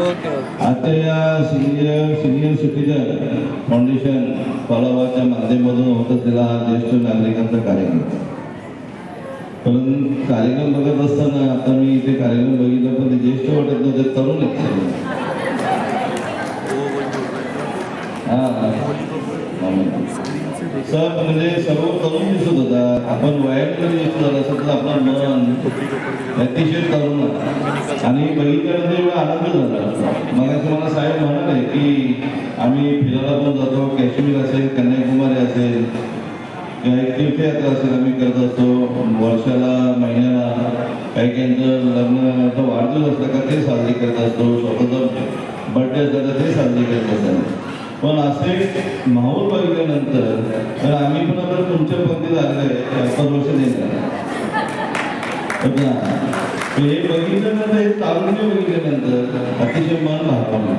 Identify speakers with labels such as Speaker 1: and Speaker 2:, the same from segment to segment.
Speaker 1: आता या senior citizen foundation पलावाच्या माध्यमातून होत असलेला हा ज्येष्ठ नागरिकांचा कार्यक्रम. पण कार्यक्रम बघत असताना आता मी इथे कार्यक्रम बघितला पण ते ज्येष्ठ वाटत नव्हते, तरुण आहेत. सर म्हणजे सर्व तरुण दिसत होता. आपण वयात जरी दिसत झाला असं तर आपलं मन अतिशय तरुण आणि बघितल्यानंतर एवढा आनंद झाला. मग मला साहेब म्हणाले की आम्ही फिरायला पण जातो, काश्मीर असेल, कन्याकुमारी असेल किंवा एक तीर्थयात्रा असेल आम्ही करत असतो. वर्षाला महिन्याला काही काहींचं लग्न तो वाढदिवस असला का ते साजरे करत असतो, स्वतःचा बर्थडे असला तर ते साजरे करत असतात. पण असे माहोल बघितल्यानंतर तर आम्ही पण आता तुमच्या पंक्तीत आलेलं आहे 5 वर्ष देणार. हे बघितल्यानंतर हे तारुण्य बघितल्यानंतर अतिशय मन भागवलं.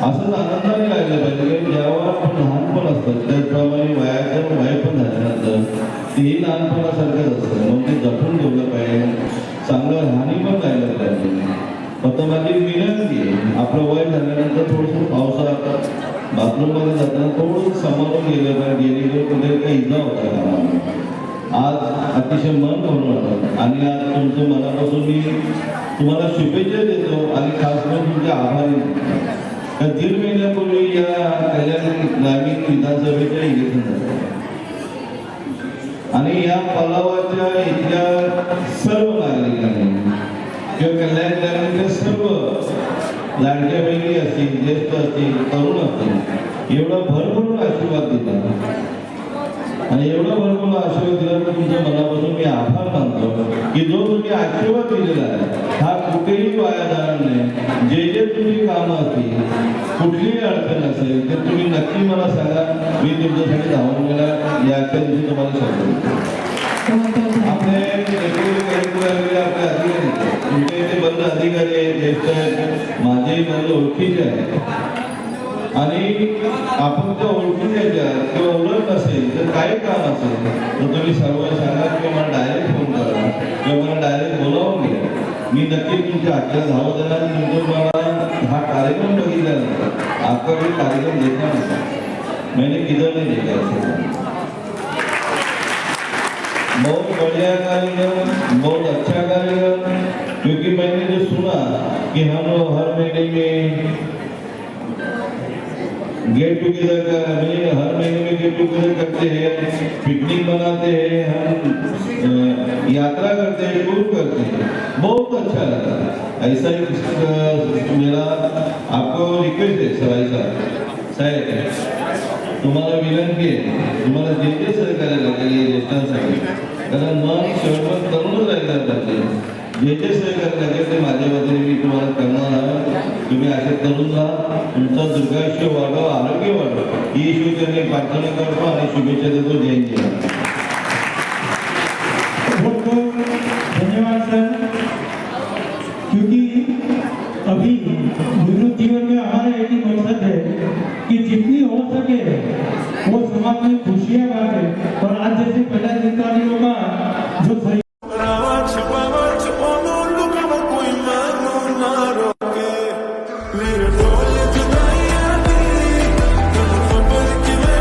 Speaker 1: असंच आनंदाने लागलं पाहिजे की जेव्हा आपण लहानपण असतं त्याचप्रमाणे वयाचं वय पण झाल्यानंतर तेही लहानपणासारखंच असतं. मग ते जपून ठेवलं पाहिजे, चांगलं राहणी पण राहिलं पाहिजे. फक्त माझी विनंती आहे, आपलं वय झाल्यानंतर थोडंसं पावसाळ्यात बाथरूममध्ये जाताना थोडंसं समारून गेलं पाहिजे, जेणेकरून कुठे काही इजा होता कामा. आज अतिशय मन भरून वाटतं आणि आज तुमचं मनापासून मी तुम्हाला शुभेच्छा देतो आणि खास करून तुमचे आभारी. 1.5 महिन्यापूर्वी या कल्याण ग्रामीण विधानसभेच्या इलेक्शन झालं आणि या पलावाच्या इथल्या सर्व नागरिकांनी किंवा कल्याण ग्रामीणच्या सर्व लाडक्या बहिणी असतील, ज्येष्ठ असतील, तरुण असतील, एवढा भरभरून आशीर्वाद दिला आणि एवढा भरपूर आशीर्वाद दिला तर तुमच्या मनापासून मी आभार मानतो की जो तुम्ही आशीर्वाद दिलेला आहे हा कुठेही वाया जाणार नाही. जे जे तुम्ही कामं असतील, कुठलीही अडचण असेल तर तुम्ही नक्की मला सांगा, मी तुमच्यासाठी धावून या दिवशी तुम्हाला सांगतो. आपले आपले अधिकारी तुमच्या इथे बंद अधिकारी आहेत, ज्येष्ठ आहेत, माझेही बंद ओळखीचे आहेत आणि आपण त्या ओळखीच्या किंवा ओळख असेल तर काही काम असेल तर तुम्ही सर्व सांगा किंवा मला डायरेक्ट फोन करा किंवा मला डायरेक्ट बोलावून घ्या. मी नक्की तुमच्या हातच्या धाव देणार. तुमचं मला हा कार्यक्रम बघितल्यानंतर आपका भी कार्यक्रम देखा नहीं, मैंने किधर नहीं देखा. बहुत बढ़िया कार्यक्रम, बहुत अच्छा कार्यक्रम. क्योंकि मैंने जो सुना कि हम लोग हर महीने में गेट टुगेदर का हर महीने में गेट टुगेदर करते हैं, पिकनिक मनाते हैं, हम यात्रा करते हैं, टूर करते हैं. बहुत अच्छा लगा. ऐसा ही मेरा आपको रिक्वेस्ट है साहेब, तुम्हाला विनंती आहे, तुम्हाला जे जे सहकार्य लागेल ज्येष्ठांसाठी, कारण मन शेवट तरुणच राहिला पाहिजे. जे जे सहकार्य लागेल ते माझ्या वतीने मी तुम्हाला करणार आहे. तुम्ही असे तरुण राहा, तुमचं दीर्घायुष्य वाढवा, आरोग्य वाढवा ही ईश्वराने प्रार्थना करतो आणि शुभेच्छा देतो. जय जय.
Speaker 2: बहुत बहुत धन्यवाद सर, क्योंकि अभी विद्युत जीवन में हमारा एक ही मकसद है कि जितनी हो सके वो समाज में खुशियाँ बांटे.